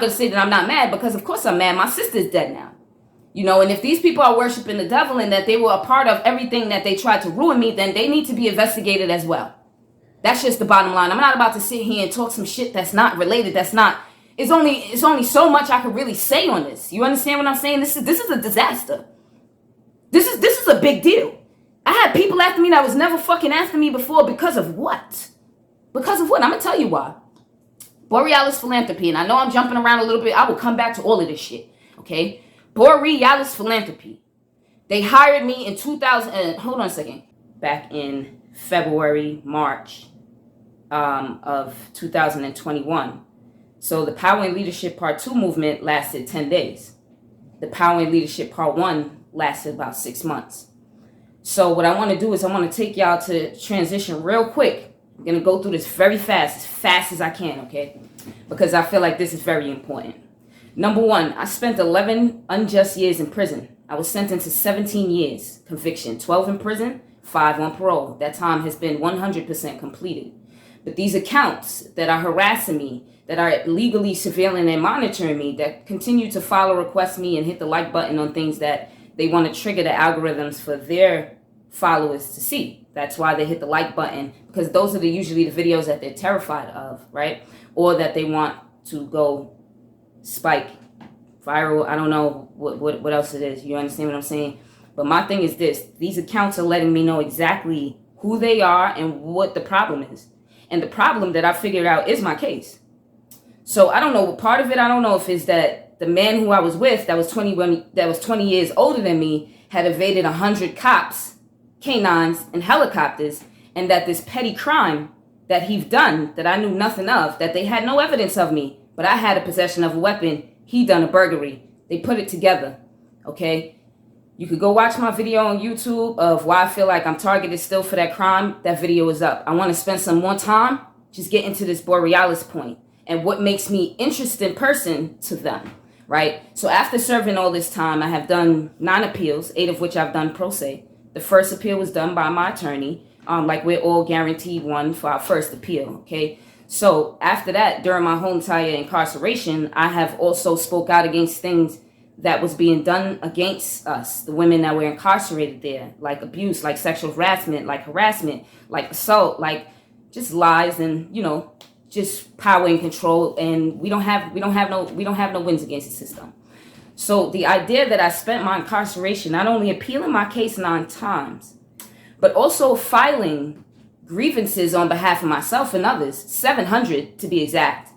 going to say that I'm not mad, because of course I'm mad. My sister's dead now. You know, and if these people are worshiping the devil and that they were a part of everything that they tried to ruin me, then they need to be investigated as well. That's just the bottom line. I'm not about to sit here and talk some shit that's not related. That's not, it's only so much I could really say on this. You understand what I'm saying? This is a disaster. This is a big deal. I had people after me that was never fucking after me before because of what? Because of what? I'm going to tell you why. Borealisphilanthropy, and I know I'm jumping around a little bit. I will come back to all of this shit, okay? Borealisphilanthropy. They hired me in 2000, hold on a second. Back in February, March of 2021. So the Power and Leadership Part 2 movement lasted 10 days. The Power and Leadership Part 1 lasted about 6 months. So what I want to do is I want to take y'all to transition real quick. I'm going to go through this very fast as I can, okay? Because I feel like this is very important. Number one, I spent 11 unjust years in prison. I was sentenced to 17 years conviction, 12 in prison, 5 on parole. That time has been 100% completed. But these accounts that are harassing me, that are legally surveilling and monitoring me, that continue to follow, request me, and hit the like button on things that they want to trigger the algorithms for their followers to see. That's why they hit the like button, because those are usually the videos that they're terrified of, right? Or that they want to go spike, viral. I don't know what else it is. You understand what I'm saying? But my thing is this. These accounts are letting me know exactly who they are and what the problem is. And the problem that I figured out is my case. So I don't know. Part of it, I don't know if it's that the man who I was with that was 20 years older than me had evaded 100 cops, canines, and helicopters, and that this petty crime that he've done that I knew nothing of, that they had no evidence of me, but I had a possession of a weapon. He done a burglary. They put it together. Okay. You could go watch my video on YouTube of why I feel like I'm targeted still for that crime. That video is up. I want to spend some more time just getting to this Borealis point and what makes me interesting person to them, right? So after serving all this time, I have done 9 appeals, 8 of which I've done pro se. The first appeal was done by my attorney. Like we're all guaranteed one for our first appeal, okay? So after that, during my whole entire incarceration, I have also spoke out against things that was being done against us, the women that were incarcerated there, like abuse, like sexual harassment, like harassment, like assault, like just lies and, you know, just power and control. And we don't have no wins against the system. So the idea that I spent my incarceration not only appealing my case 9 times, but also filing grievances on behalf of myself and others, 700 to be exact.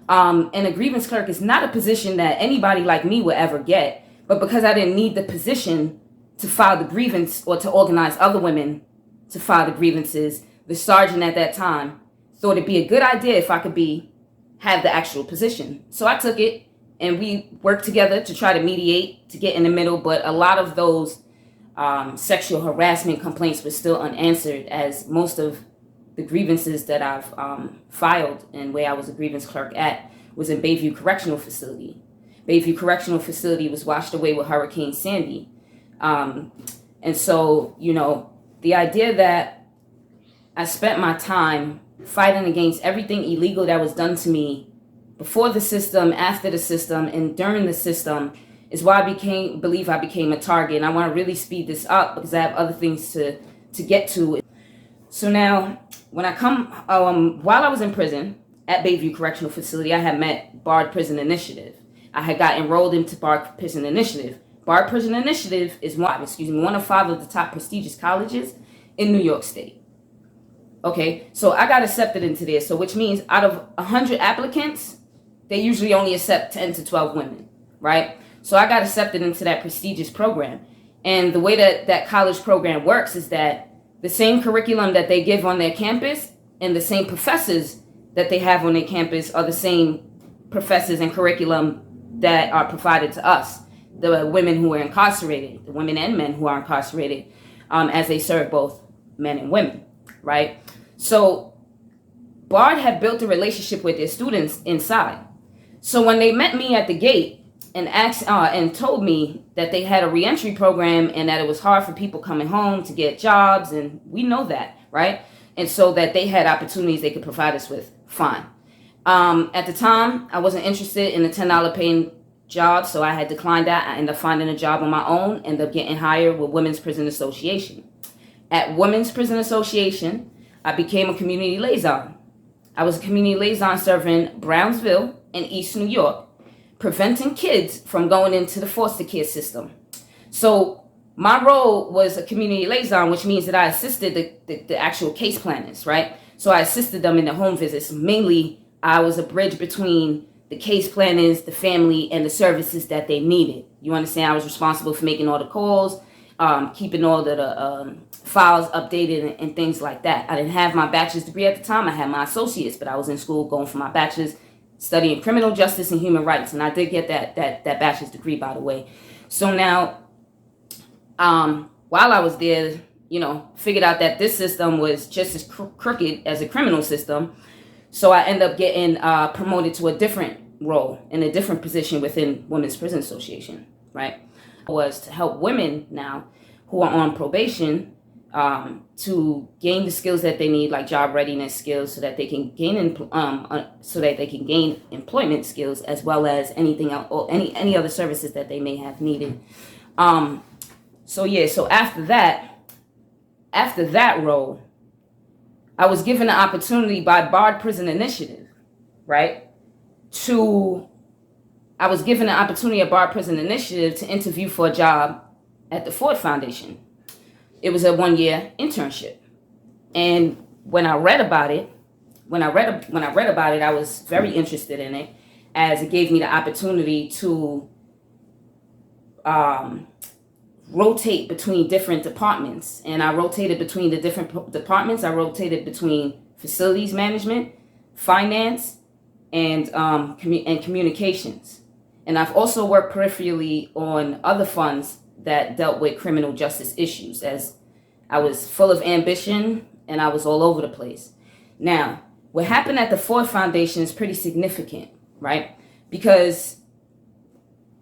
And a grievance clerk is not a position that anybody like me would ever get, but because I didn't need the position to file the grievance or to organize other women to file the grievances, the sergeant at that time thought it'd be a good idea if I could have the actual position. So I took it and we worked together to try to mediate, to get in the middle, but a lot of those sexual harassment complaints were still unanswered, as most of the grievances that I've filed and where I was a grievance clerk at was in Bayview Correctional Facility. Bayview Correctional Facility was washed away with Hurricane Sandy. And so, you know, the idea that I spent my time fighting against everything illegal that was done to me before the system, after the system, and during the system is why I believe I became a target. And I want to really speed this up because I have other things to get to. So now, when I come, while I was in prison at Bayview Correctional Facility, I had met Bard Prison Initiative. I had got enrolled into Bard Prison Initiative. Bard Prison Initiative is one of 5 of the top prestigious colleges in New York State. Okay, so I got accepted into there. So which means out of 100 applicants, they usually only accept 10 to 12 women, right? So I got accepted into that prestigious program. And the way that college program works is that the same curriculum that they give on their campus and the same professors that they have on their campus are the same professors and curriculum that are provided to us, the women who are incarcerated, the women and men who are incarcerated, as they serve both men and women, right? So Bard had built a relationship with their students inside. So when they met me at the gate and asked and told me that they had a reentry program and that it was hard for people coming home to get jobs, and we know that, right? And so that they had opportunities they could provide us with, fine. At the time, I wasn't interested in the $10 paying job, so I had declined that. I ended up finding a job on my own, ended up getting hired with Women's Prison Association. At Women's Prison Association, I became a community liaison. I was a community liaison serving Brownsville and East New York, preventing kids from going into the foster care system. So my role was a community liaison, which means that I assisted the actual case planners, right? So I assisted them in the home visits. Mainly, I was a bridge between the case planners, the family, and the services that they needed. You understand? I was responsible for making all the calls, keeping all the files updated and things like that. I didn't have my bachelor's degree at the time. I had my associate's, but I was in school going for my bachelor's, studying criminal justice and human rights. And I did get that bachelor's degree, by the way. So now, while I was there, figured out that this system was just as crooked as a criminal system. So I ended up getting promoted to a different role in a different position within Women's Prison Association, right? Was to help women now who are on probation to gain the skills that they need, like job readiness skills, so that they can gain employment skills, as well as anything else or any other services that they may have needed. So after that role, I was given an opportunity by bardprisoninitiative, right? I was given an opportunity at bardprisoninitiative to interview for a job at the Ford Foundation. It was a 1-year internship. And when I read about it, I was very interested in it, as it gave me the opportunity to rotate between different departments. And I rotated between the different departments. I rotated between facilities management, finance, and communications. And I've also worked peripherally on other funds that dealt with criminal justice issues, as I was full of ambition and I was all over the place. Now, what happened at the Ford Foundation is pretty significant, right? Because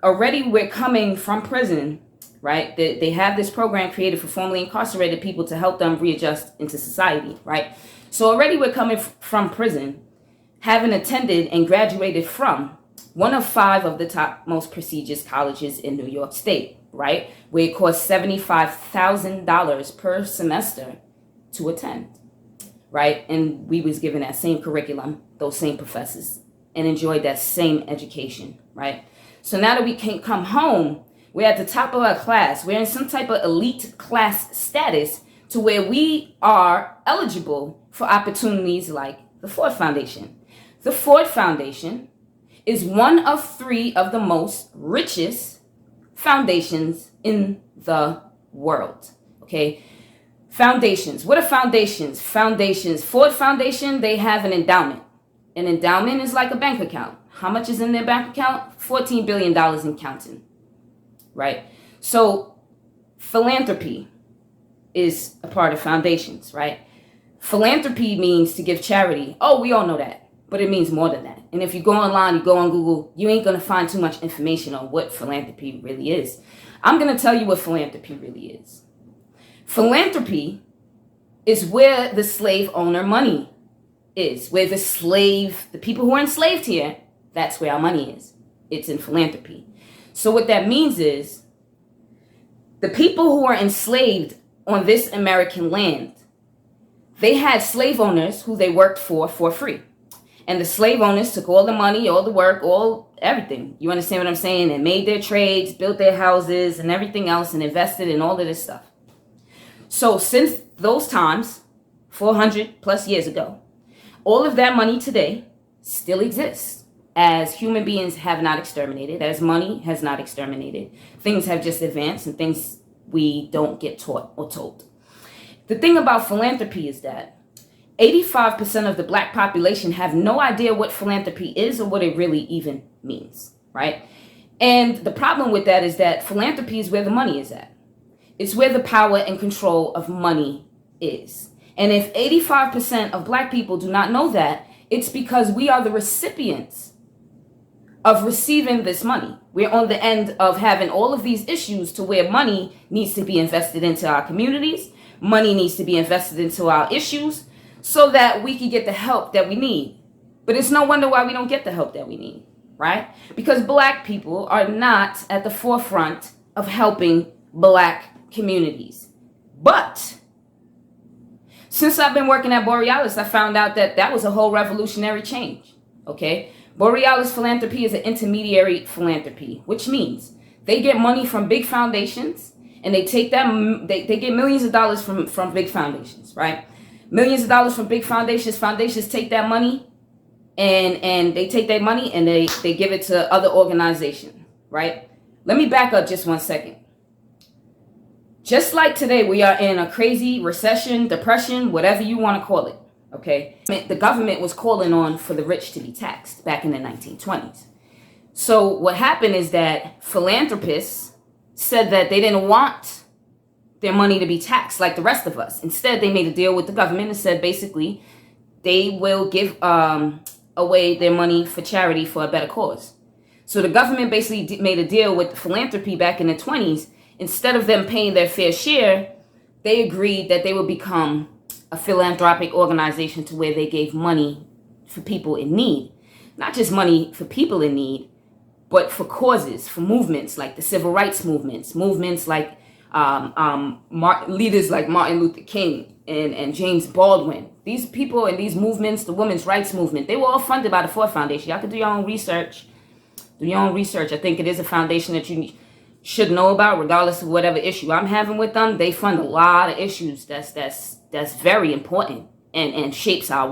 already we're coming from prison, right? They have this program created for formerly incarcerated people to help them readjust into society, right? So already we're coming from prison, having attended and graduated from one of 5 of the top most prestigious colleges in New York State, right? Where it costs $75,000 per semester to attend, right? And we was given that same curriculum, those same professors, and enjoyed that same education, right? So now that we can come home, we're at the top of our class. We're in some type of elite class status to where we are eligible for opportunities like the Ford Foundation. The Ford Foundation is one of 3 of the most richest foundations in the world, okay? Foundations. What are foundations? Foundations. Ford Foundation, they have an endowment. An endowment is like a bank account. How much is in their bank account? $14 billion and counting. Right? So philanthropy is a part of foundations, right? Philanthropy means to give charity. Oh, we all know that, but it means more than that. And if you go online, you go on Google, you ain't going to find too much information on what philanthropy really is. I'm going to tell you what philanthropy really is. Philanthropy is where the slave owner money is, where the people who are enslaved here, that's where our money is. It's in philanthropy. So what that means is the people who are enslaved on this American land, they had slave owners who they worked for free. And the slave owners took all the money, all the work, all everything. You understand what I'm saying? And made their trades, built their houses and everything else, and invested in all of this stuff. So since those times, 400 plus years ago, all of that money today still exists. As human beings have not exterminated, as money has not exterminated. Things have just advanced, and things we don't get taught or told. The thing about philanthropy is that 85% of the Black population have no idea what philanthropy is or what it really even means, right? And the problem with that is that philanthropy is where the money is at. It's where the power and control of money is. And if 85% of Black people do not know that, it's because we are the recipients of receiving this money. We're on the end of having all of these issues to where money needs to be invested into our communities. Money needs to be invested into our issues so that we can get the help that we need. But it's no wonder why we don't get the help that we need, right? Because Black people are not at the forefront of helping Black communities. But since I've been working at Borealis, I found out that that was a whole revolutionary change, okay? Borealis philanthropy is an intermediary philanthropy, which means they get money from big foundations, and they take them, they get millions of dollars from big foundations, right? Millions of dollars from big foundations. Foundations take that money, and they take that money and they give it to other organizations, right? Let me back up just 1 second. Just like today, we are in a crazy recession, depression, whatever you want to call it, okay? The government was calling on for the rich to be taxed back in the 1920s. So what happened is that philanthropists said that they didn't want their money to be taxed like the rest of us. Instead, they made a deal with the government and said basically they will give away their money for charity for a better cause. So the government basically made a deal with philanthropy back in the 20s. Instead of them paying their fair share, they agreed that they would become a philanthropic organization to where they gave money for people in need. Not just money for people in need, but for causes, for movements like the civil rights movements like leaders like Martin Luther King and James Baldwin. These people and these movements, the women's rights movement, they were all funded by the Ford Foundation. Y'all can do your own research. I think it is a foundation that you should know about, regardless of whatever issue I'm having with them. They fund a lot of issues that's very important and shapes our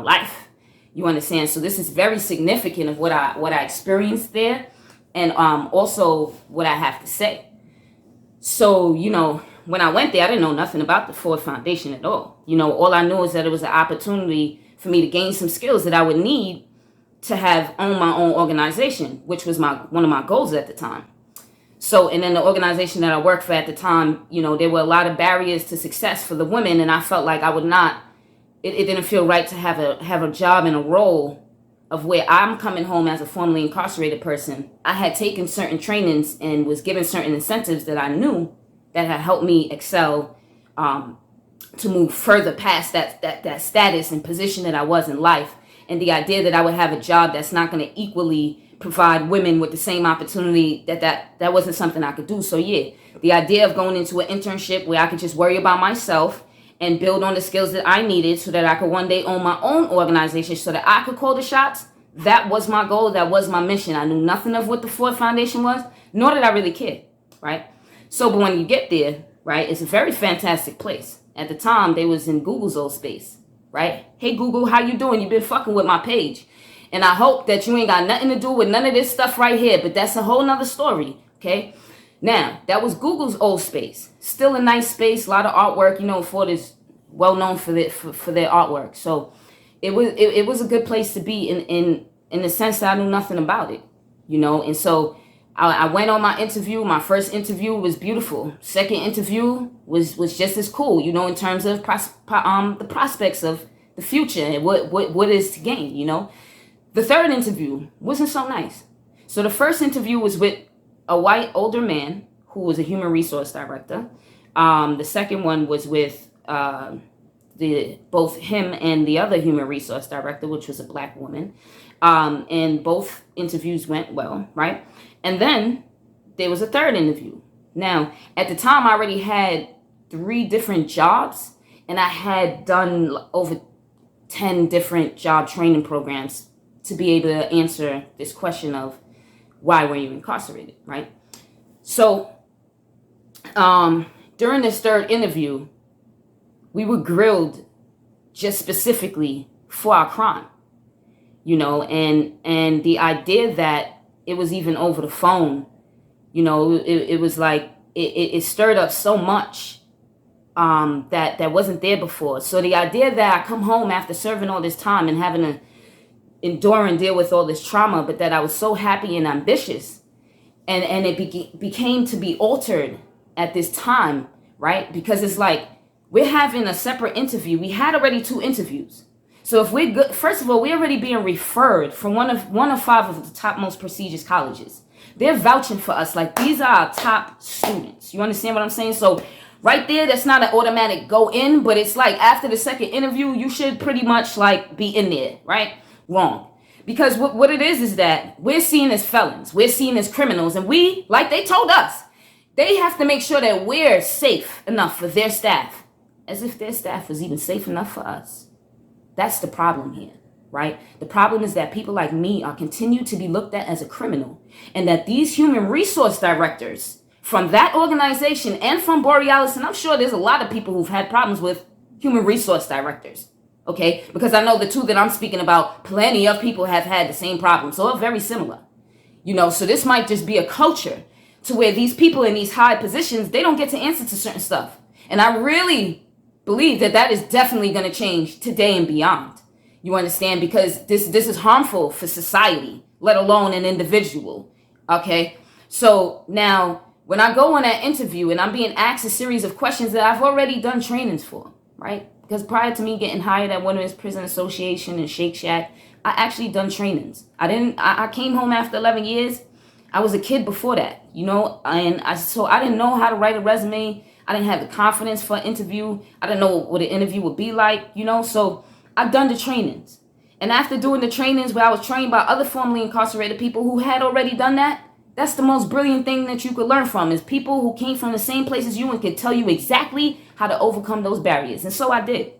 life. You understand? So this is very significant of what I experienced there, and also what I have to say. So, you know, when I went there, I didn't know nothing about the Ford Foundation at all. You know, all I knew is that it was an opportunity for me to gain some skills that I would need to have own my own organization, which was one of my goals at the time. So, and then the organization that I worked for at the time, you know, there were a lot of barriers to success for the women, and I felt like I would not. It didn't feel right to have a job and a role of where I'm coming home as a formerly incarcerated person. I had taken certain trainings and was given certain incentives that I knew that had helped me excel, to move further past that status and position that I was in life. And the idea that I would have a job that's not going to equally provide women with the same opportunity, that wasn't something I could do. So yeah, the idea of going into an internship where I could just worry about myself and build on the skills that I needed so that I could one day own my own organization so that I could call the shots, that was my goal. That was my mission. I knew nothing of what the Ford Foundation was, nor did I really care, right? So, but when you get there, right, it's a very fantastic place. At the time, they was in Google's old space, right? Hey, Google, how you doing? You've been fucking with my page. And I hope that you ain't got nothing to do with none of this stuff right here, but that's a whole nother story, okay? Now, that was Google's old space. Still a nice space, a lot of artwork. You know, Ford is well known for their artwork. So it was a good place to be in the sense that I knew nothing about it, you know. And so I went on my interview. My first interview was beautiful. Second interview was just as cool, you know, in terms of the prospects of the future and what is to gain, you know. The third interview wasn't so nice. So the first interview was with a white older man who was a human resource director. The second one was with both him and the other human resource director, which was a black woman. And both interviews went well, right? And then there was a third interview. Now, at the time, I already had 3 different jobs, and I had done over 10 different job training programs to be able to answer this question of why were you incarcerated, right? So during this third interview, we were grilled just specifically for our crime, you know, and the idea that it was even over the phone, you know, it was like it stirred up so much that wasn't there before. So the idea that I come home after serving all this time and having to endure and deal with all this trauma, but that I was so happy and ambitious, and it became to be altered at this time, right? Because it's like we're having a separate interview. We had already 2 interviews. So if we're good, first of all, we're already being referred from one of 5 of the top most prestigious colleges. They're vouching for us like these are our top students. You understand what I'm saying? So right there, that's not an automatic go in, but it's like after the second interview, you should pretty much like be in there, right? wrong. Because what it is that we're seen as felons. We're seen as criminals. And we, like they told us, they have to make sure that we're safe enough for their staff. As if their staff was even safe enough for us. That's the problem here, right? The problem is that people like me are continued to be looked at as a criminal. And that these human resource directors from that organization and from Borealis, and I'm sure there's a lot of people who've had problems with human resource directors. Okay, because I know the two that I'm speaking about, plenty of people have had the same problem. So they're very similar, so this might just be a culture to where these people in these high positions, they don't get to answer to certain stuff. And I really believe that is definitely going to change today and beyond. You understand? Because this is harmful for society, let alone an individual. Okay, so now when I go on that interview and I'm being asked a series of questions that I've already done trainings for, right? Because prior to me getting hired at Women's Prison Association and Shake Shack, I actually done trainings. I came home after 11 years. I was a kid before that, and I didn't know how to write a resume. I didn't have the confidence for an interview. I didn't know what an interview would be like, so I've done the trainings. And after doing the trainings where I was trained by other formerly incarcerated people who had already done that, that's the most brilliant thing that you could learn from, is people who came from the same place as you and could tell you exactly how to overcome those barriers. And so I did.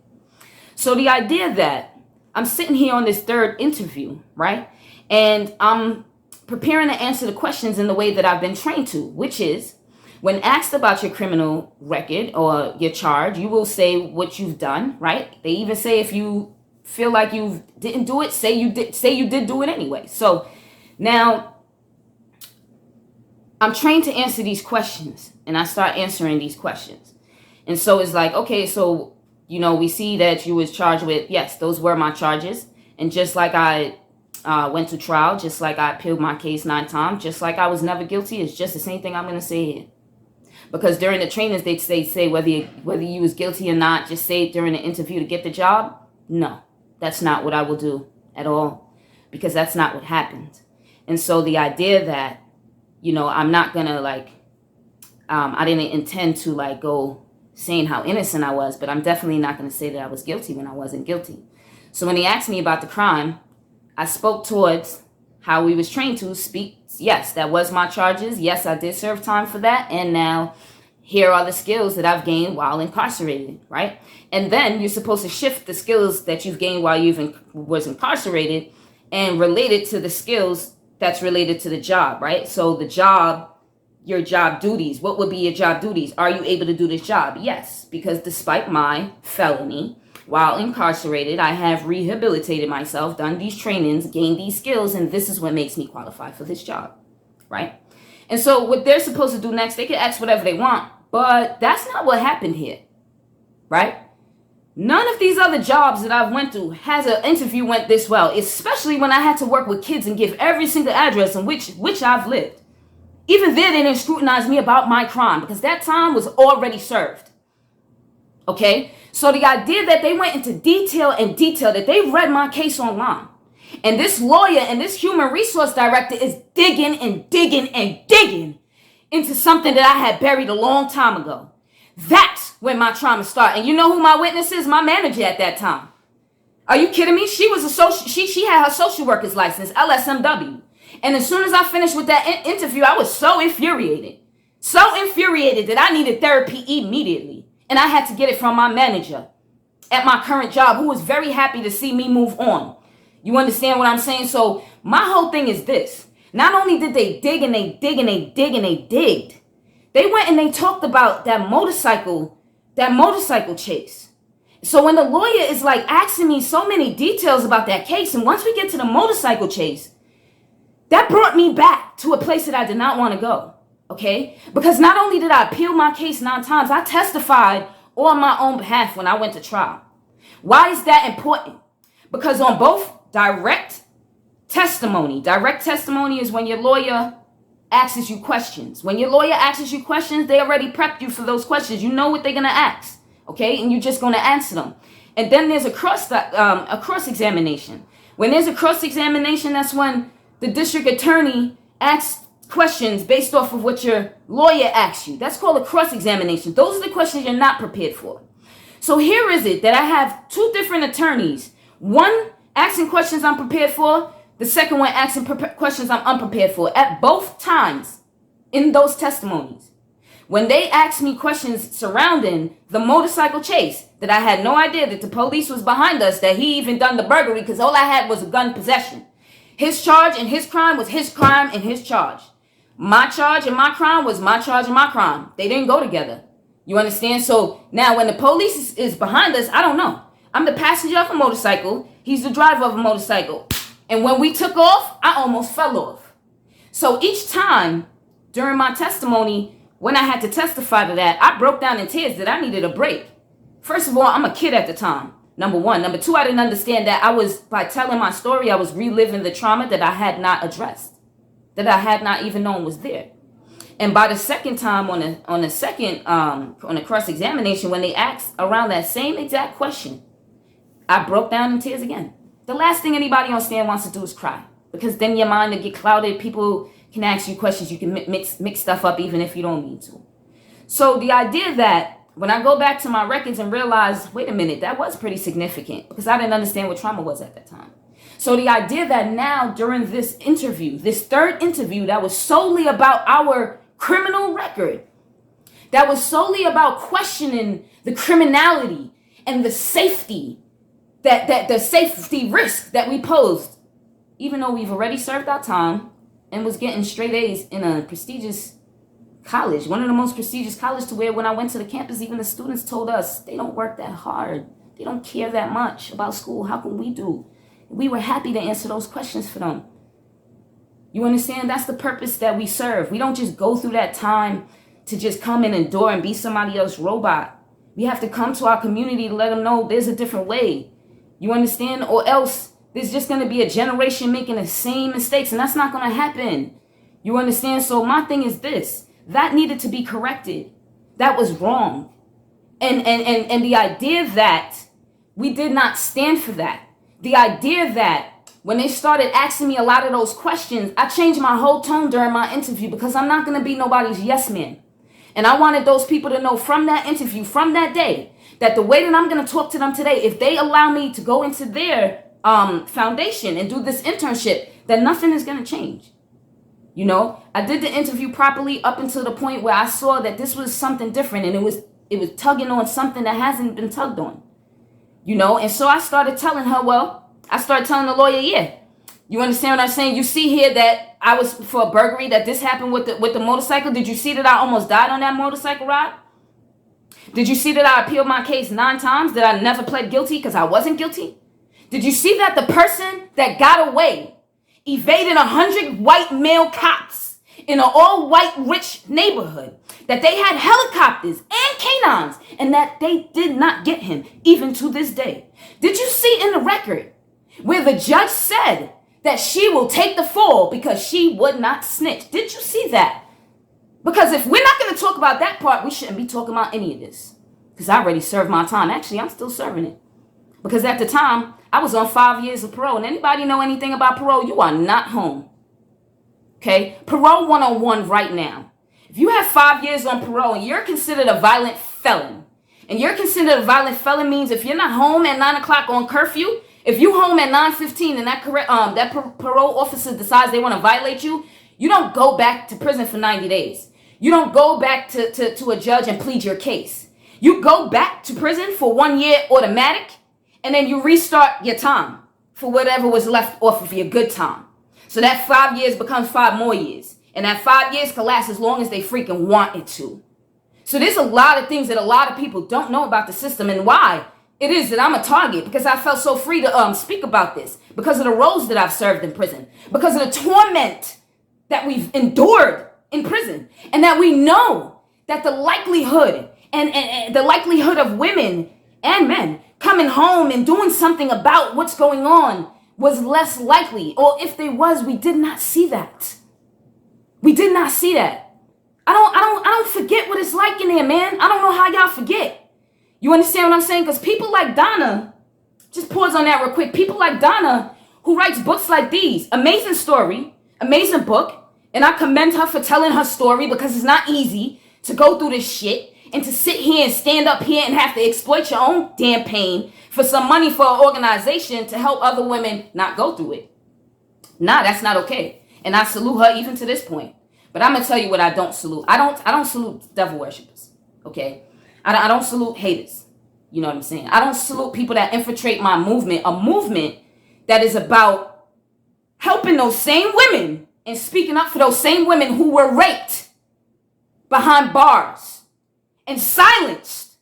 So the idea that I'm sitting here on this third interview, right? And I'm preparing to answer the questions in the way that I've been trained to, which is when asked about your criminal record or your charge, you will say what you've done, right? They even say if you feel like you didn't do it, say you did do it anyway. So now I'm trained to answer these questions, and I start answering these questions. And so it's like, okay, so, we see that you was charged with, yes, those were my charges. And just like I went to trial, just like I appealed my case 9 times, just like I was never guilty, it's just the same thing I'm going to say here. Because during the trainings, they'd say whether you was guilty or not, just say it during the interview to get the job. No, that's not what I will do at all, because that's not what happened. And so the idea that, I'm not going to I didn't intend to go saying how innocent I was, but I'm definitely not going to say that I was guilty when I wasn't guilty. So when he asked me about the crime, I spoke towards how we was trained to speak. Yes, that was my charges. Yes, I did serve time for that. And now here are the skills that I've gained while incarcerated, right? And then you're supposed to shift the skills that you've gained while was incarcerated and relate it to the skills that's related to the job, right? So the job, your job duties, what would be your job duties? Are you able to do this job? Yes, because despite my felony, while incarcerated, I have rehabilitated myself, done these trainings, gained these skills, and this is what makes me qualify for this job, right? And so what they're supposed to do next, they can ask whatever they want, but that's not what happened here, right? None of these other jobs that I've went through has an interview went this well, especially when I had to work with kids and give every single address in which I've lived. Even then, they didn't scrutinize me about my crime because that time was already served. Okay? So the idea that they went into detail, that they read my case online. And this lawyer and this human resource director is digging into something that I had buried a long time ago. That's when my trauma started. And you know who my witness is? My manager at that time. Are you kidding me? She was she had her social worker's license, LSMW. And as soon as I finished with that interview, I was so infuriated that I needed therapy immediately. And I had to get it from my manager at my current job, who was very happy to see me move on. You understand what I'm saying? So my whole thing is this. Not only did they dig and they digged, they went and they talked about that motorcycle chase. So when the lawyer is asking me so many details about that case, and once we get to the motorcycle chase, that brought me back to a place that I did not want to go, okay? Because not only did I appeal my case 9 times, I testified on my own behalf when I went to trial. Why is that important? Because on both direct testimony is when your lawyer asks you questions. When your lawyer asks you questions, they already prepped you for those questions. You know what they're going to ask, okay? And you're just going to answer them. And then there's a cross-examination. When there's a cross-examination, that's when the district attorney asks questions based off of what your lawyer asks you. That's called a cross-examination. Those are the questions you're not prepared for. So here is it that I have 2 different attorneys, one asking questions I'm prepared for. The second one, asking questions I'm unprepared for. At both times in those testimonies, when they asked me questions surrounding the motorcycle chase, that I had no idea that the police was behind us, that he even done the burglary, because all I had was a gun possession. His charge and his crime was his crime and his charge. My charge and my crime was my charge and my crime. They didn't go together. You understand? So now when the police is behind us, I don't know. I'm the passenger of a motorcycle. He's the driver of a motorcycle. And when we took off, I almost fell off. So each time during my testimony, when I had to testify to that, I broke down in tears that I needed a break. First of all, I'm a kid at the time. Number one. Number two, I didn't understand that by telling my story, I was reliving the trauma that I had not addressed, that I had not even known was there. And by the second time on the cross-examination, when they asked around that same exact question, I broke down in tears again. The last thing anybody on stand wants to do is cry, because then your mind will get clouded. People can ask you questions. You can mix stuff up even if you don't need to. So the idea that when I go back to my records and realize, wait a minute, that was pretty significant, because I didn't understand what trauma was at that time. So the idea that now during this interview, this third interview that was solely about our criminal record, that was solely about questioning the criminality and the safety, that the safety risk that we posed, even though we've already served our time and was getting straight A's in a prestigious college, one of the most prestigious colleges, to where when I went to the campus, even the students told us they don't work that hard. They don't care that much about school. How can we do? We were happy to answer those questions for them. You understand? That's the purpose that we serve. We don't just go through that time to just come and endure and be somebody else's robot. We have to come to our community to let them know there's a different way. You understand? Or else there's just going to be a generation making the same mistakes, and that's not going to happen. You understand? So my thing is this. That needed to be corrected. That was wrong. And the idea that we did not stand for that. The idea that when they started asking me a lot of those questions, I changed my whole tone during my interview, because I'm not going to be nobody's yes man. And I wanted those people to know from that interview, from that day, that the way that I'm going to talk to them today, if they allow me to go into their foundation and do this internship, then nothing is going to change. You know, I did the interview properly up until the point where I saw that this was something different, and it was tugging on something that hasn't been tugged on. You know, and so I started telling her, I started telling the lawyer, yeah, you understand what I'm saying? You see here that I was for a burglary, that this happened with the motorcycle. Did you see that I almost died on that motorcycle ride? Did you see that I appealed my case 9 times, that I never pled guilty because I wasn't guilty? Did you see that the person that got away evaded 100 white male cops in an all-white rich neighborhood, that they had helicopters and canines, and that they did not get him, even to this day? Did you see in the record where the judge said that she will take the fall because she would not snitch? Did you see that? Because if we're not going to talk about that part, we shouldn't be talking about any of this, because I already served my time. Actually, I'm still serving it, because at the time, I was on 5 years of parole. And anybody know anything about parole? You are not home. Okay? Parole 101 right now. If you have 5 years on parole and you're considered a violent felon, and you're considered a violent felon means if you're not home at 9 o'clock on curfew, if you home at 9:15 and that parole officer decides they want to violate you, you don't go back to prison for 90 days. You don't go back to a judge and plead your case. You go back to prison for 1 year automatic, and then you restart your time for whatever was left off of your good time. So that 5 years becomes 5 more years. And that 5 years can last as long as they freaking want it to. So there's a lot of things that a lot of people don't know about the system, and why it is that I'm a target, because I felt so free to speak about this, because of the roles that I've served in prison, because of the torment that we've endured in prison, and that we know that the likelihood and the likelihood of women and men coming home and doing something about what's going on was less likely. Or if there was, we did not see that. We did not see that. I don't forget what it's like in there, man. I don't know how y'all forget. You understand what I'm saying? Because people like Donna, just pause on that real quick. People like Donna, who writes books like these, amazing story, amazing book. And I commend her for telling her story, because it's not easy to go through this shit. and to sit here and stand up here and have to exploit your own damn pain for some money for an organization to help other women not go through it. Nah, that's not okay. And I salute her even to this point. But I'm gonna tell you what I don't salute. I don't salute devil worshippers. Okay? I don't salute haters. You know what I'm saying? I don't salute people that infiltrate my movement, a movement that is about helping those same women and speaking up for those same women who were raped behind bars and silenced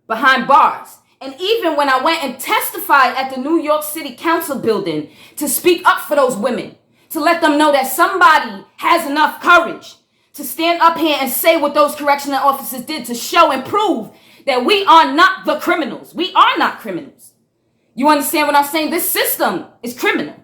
behind bars. And even when I went and testified at the New York City Council building to speak up for those women, to let them know that somebody has enough courage to stand up here and say what those correctional officers did to show and prove that we are not the criminals. We are not criminals. You understand what I'm saying? This system is criminal.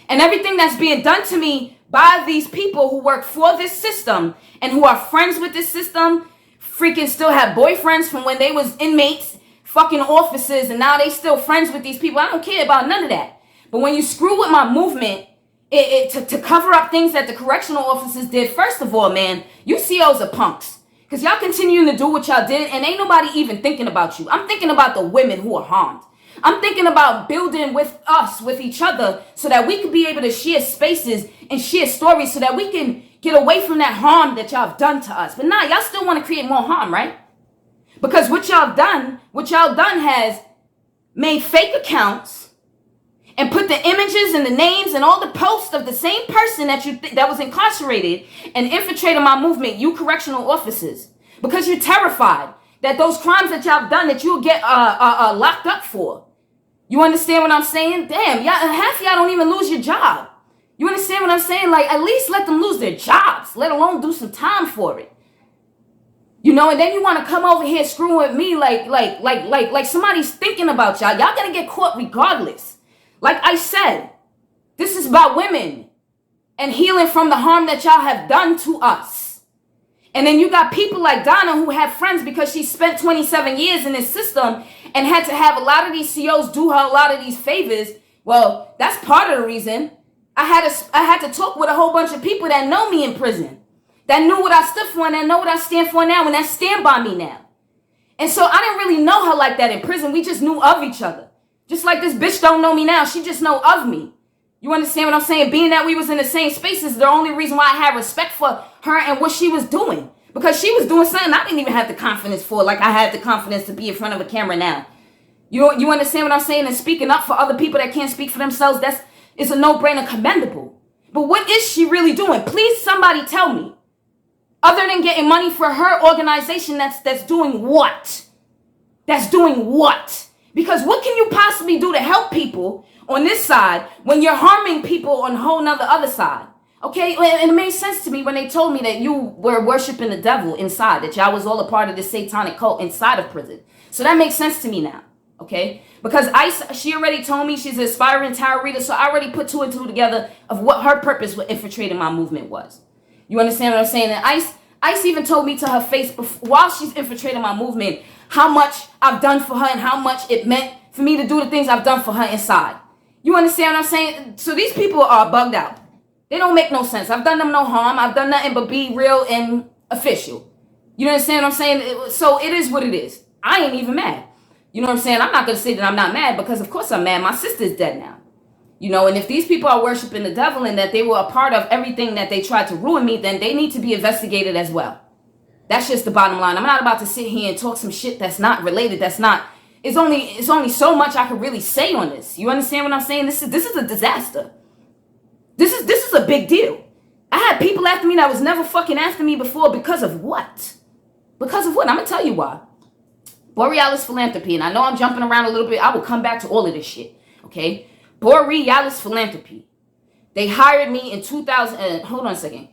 And everything that's being done to me by these people who work for this system and who are friends with this system, freaking still have boyfriends from when they was inmates, fucking officers, and now they still friends with these people. I don't care about none of that. But when you screw with my movement, to cover up things that the correctional officers did, first of all, man, you COs are punks. Because y'all continuing to do what y'all did, and ain't nobody even thinking about you. I'm thinking about the women who are harmed. I'm thinking about building with us, with each other, so that we could be able to share spaces and share stories so that we can get away from that harm that y'all have done to us. But nah, y'all still want to create more harm, right? Because what y'all done has made fake accounts and put the images and the names and all the posts of the same person that was incarcerated and infiltrated my movement, you correctional officers, because you're terrified that those crimes that y'all have done that you'll get locked up for. You understand what I'm saying? Damn, y'all, half of y'all don't even lose your job. You understand what I'm saying? Like, at least let them lose their jobs, let alone do some time for it. You know, and then you want to come over here screwing with me like somebody's thinking about y'all. Y'all gonna get caught regardless. Like I said, this is about women and healing from the harm that y'all have done to us. And then you got people like Donna who have friends because she spent 27 years in this system and had to have a lot of these COs do her a lot of these favors. Well, that's part of the reason. I had to talk with a whole bunch of people that know me in prison, that knew what I stood for and that know what I stand for now and that stand by me now. And so I didn't really know her like that in prison. We just knew of each other. Just like this bitch don't know me now. She just know of me. You understand what I'm saying? Being that we was in the same space is the only reason why I had respect for her and what she was doing. Because she was doing something I didn't even have the confidence for, like I had the confidence to be in front of a camera now. You understand what I'm saying? And speaking up for other people that can't speak for themselves, it's a no-brainer, commendable. But what is she really doing? Please somebody tell me. Other than getting money for her organization that's doing what? That's doing what? Because what can you possibly do to help people on this side when you're harming people on a whole nother other side? Okay, and it made sense to me when they told me that you were worshiping the devil inside, that y'all was all a part of this satanic cult inside of prison. So that makes sense to me now, okay? Because she already told me she's an aspiring tarot reader, so I already put two and two together of what her purpose with infiltrating my movement was. You understand what I'm saying? And Ice even told me to her face while she's infiltrating my movement how much I've done for her and how much it meant for me to do the things I've done for her inside. You understand what I'm saying? So these people are bugged out. They don't make no sense. I've done them no harm. I've done nothing but be real and official. You understand what I'm saying? So it is what it is. I ain't even mad. You know what I'm saying? I'm not going to say that I'm not mad because of course I'm mad. My sister's dead now. You know, and if these people are worshiping the devil and that they were a part of everything that they tried to ruin me, then they need to be investigated as well. That's just the bottom line. I'm not about to sit here and talk some shit that's not related. It's only so much I could really say on this. You understand what I'm saying? This is a disaster. This is a big deal. I had people after me that was never fucking after me before because of what? Because of what? I'm going to tell you why. Borealisphilanthropy, and I know I'm jumping around a little bit. I will come back to all of this shit, okay? Borealisphilanthropy. They hired me in 2000, hold on a second.